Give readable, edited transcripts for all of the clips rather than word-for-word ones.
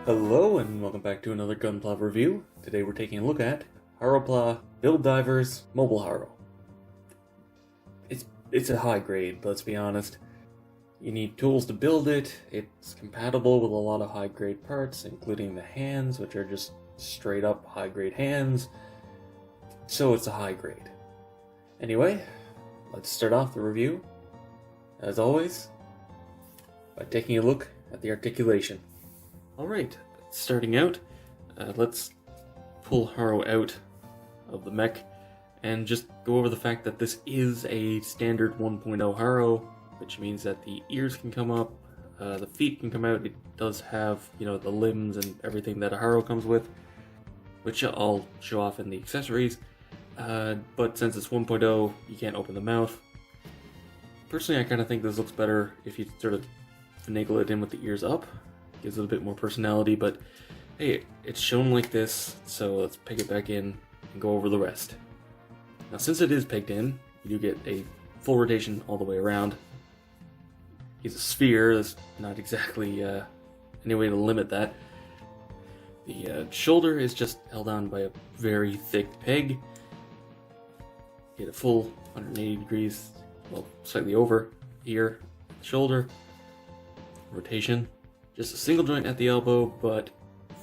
Hello and welcome back to another Gunpla review. Today we're taking a look at Haropla Build Divers Mobile Haro. It's a high grade, let's be honest. You need tools to build it. It's compatible with a lot of high grade parts, including the hands, which are just straight up high grade hands. So it's a high grade. Anyway, let's start off the review, as always, by taking a look at the articulation. Alright, starting out, let's pull Haro out of the mech and just go over the fact that this is a standard 1.0 Haro, which means that the ears can come up, the feet can come out. It does have, the limbs and everything that a Haro comes with, which I'll show off in the accessories. But since it's 1.0, you can't open the mouth. Personally, I kind of think this looks better if you sort of finagle it in with the ears up. Gives it a bit more personality, but hey, it's shown like this, so let's peg it back in and go over the rest. Now, since it is pegged in, you do get a full rotation all the way around. It's a sphere. There's not exactly any way to limit that. The shoulder is just held on by a very thick peg. Get a full 180 degrees, well, slightly over here, shoulder, rotation. Just a single joint at the elbow, but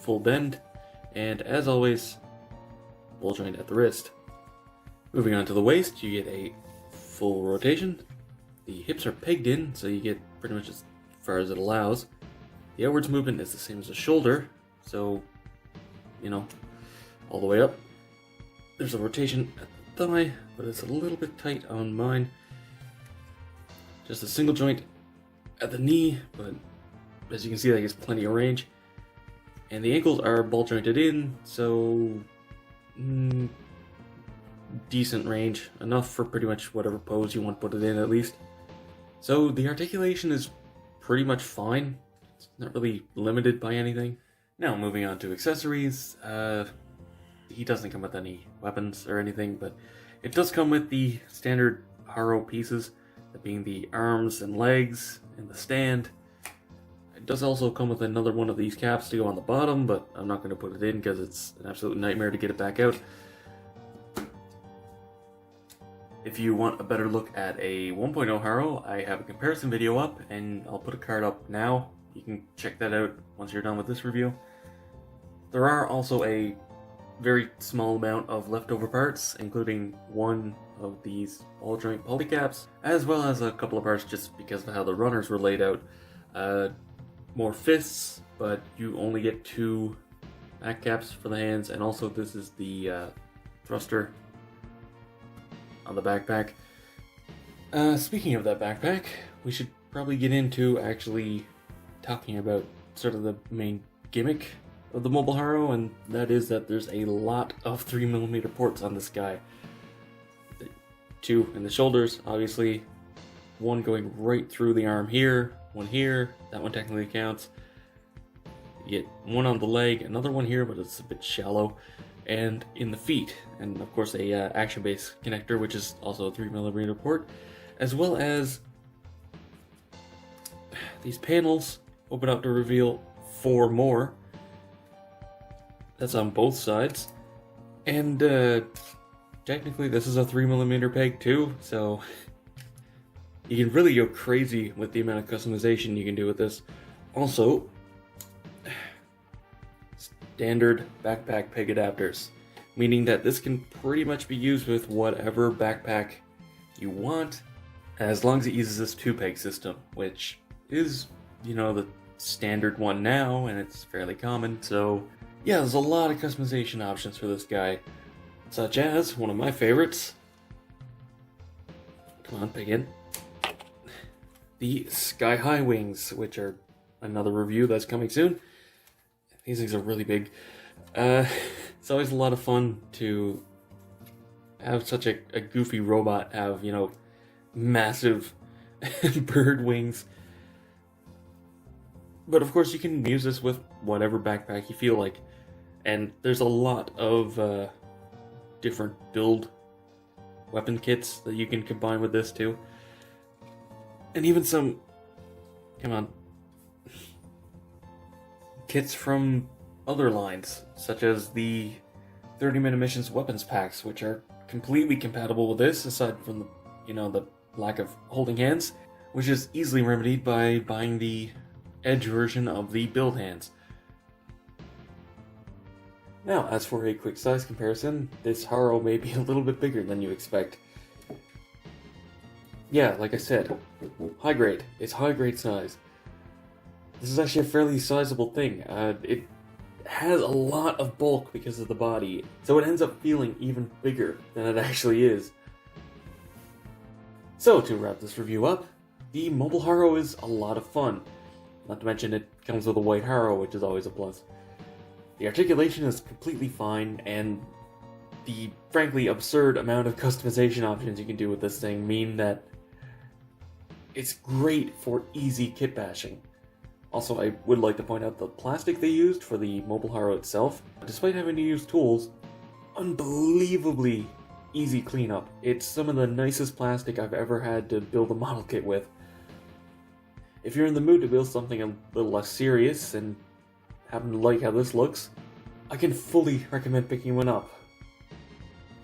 full bend, and as always, ball joint at the wrist. Moving on to the waist, you get a full rotation. The hips are pegged in, so you get pretty much as far as it allows. The outwards movement is the same as the shoulder, so, all the way up. There's a rotation at the thigh, but it's a little bit tight on mine. Just a single joint at the knee, but as you can see, that gives plenty of range. And the ankles are ball jointed in, so decent range. Enough for pretty much whatever pose you want to put it in, at least. So the articulation is pretty much fine. It's not really limited by anything. Now, moving on to accessories. He doesn't come with any weapons or anything, but it does come with the standard Haro pieces, that being the arms and legs and the stand. It does also come with another one of these caps to go on the bottom, but I'm not going to put it in because it's an absolute nightmare to get it back out. If you want a better look at a 1.0 Haro, I have a comparison video up, and I'll put a card up now. You can check that out once you're done with this review. There are also a very small amount of leftover parts, including one of these ball joint polycaps, as well as a couple of parts just because of how the runners were laid out. More fists, but you only get 2 back caps for the hands, and also this is the thruster on the backpack. Speaking of that backpack, we should probably get into actually talking about sort of the main gimmick of the Mobile Haro, and that is that there's a lot of 3mm ports on this guy. 2 in the shoulders, obviously, 1 going right through the arm here, 1 here, that one technically counts. You get 1 on the leg, another one here, but it's a bit shallow, and in the feet, and of course a action-based connector, which is also a 3mm port, as well as these panels open up to reveal 4 more. That's on both sides, and technically this is a 3mm peg too, so you can really go crazy with the amount of customization you can do with this. Also, standard backpack peg adapters, meaning that this can pretty much be used with whatever backpack you want, as long as it uses this 2-peg system, which is, the standard one now, and it's fairly common. So yeah, there's a lot of customization options for this guy, such as one of my favorites. Come on, peg in. The Sky High wings, which are another review that's coming soon. These things are really big. It's always a lot of fun to have such a goofy robot have, massive bird wings. But of course you can use this with whatever backpack you feel like. And there's a lot of different build weapon kits that you can combine with this too. And even some... Come on. kits from other lines, such as the 30-minute missions weapons packs, which are completely compatible with this, aside from the lack of holding hands, which is easily remedied by buying the Edge version of the build hands. Now, as for a quick size comparison, this Haro may be a little bit bigger than you expect. Yeah, like I said, high grade. It's high grade size. This is actually a fairly sizable thing. It has a lot of bulk because of the body, so it ends up feeling even bigger than it actually is. So, to wrap this review up, the Mobile Haro is a lot of fun. Not to mention it comes with a white Haro, which is always a plus. The articulation is completely fine, and the frankly absurd amount of customization options you can do with this thing mean that it's great for easy kit bashing. Also, I would like to point out the plastic they used for the Mobile Haro itself, despite having to use tools, unbelievably easy cleanup. It's some of the nicest plastic I've ever had to build a model kit with. If you're in the mood to build something a little less serious and happen to like how this looks, I can fully recommend picking one up.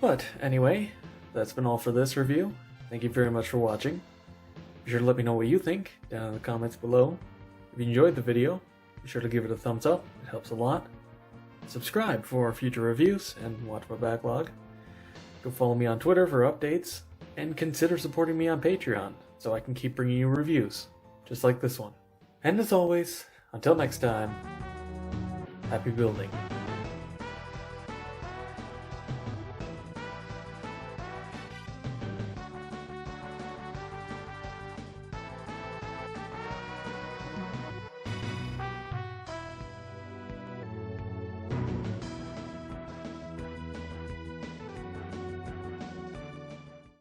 But anyway, that's been all for this review. Thank you very much for watching. Be sure to let me know what you think down in the comments below. If you enjoyed the video, be sure to give it a thumbs up, it helps a lot. Subscribe for future reviews and watch my backlog. Go follow me on Twitter for updates, and consider supporting me on Patreon so I can keep bringing you reviews, just like this one. And as always, until next time, happy building.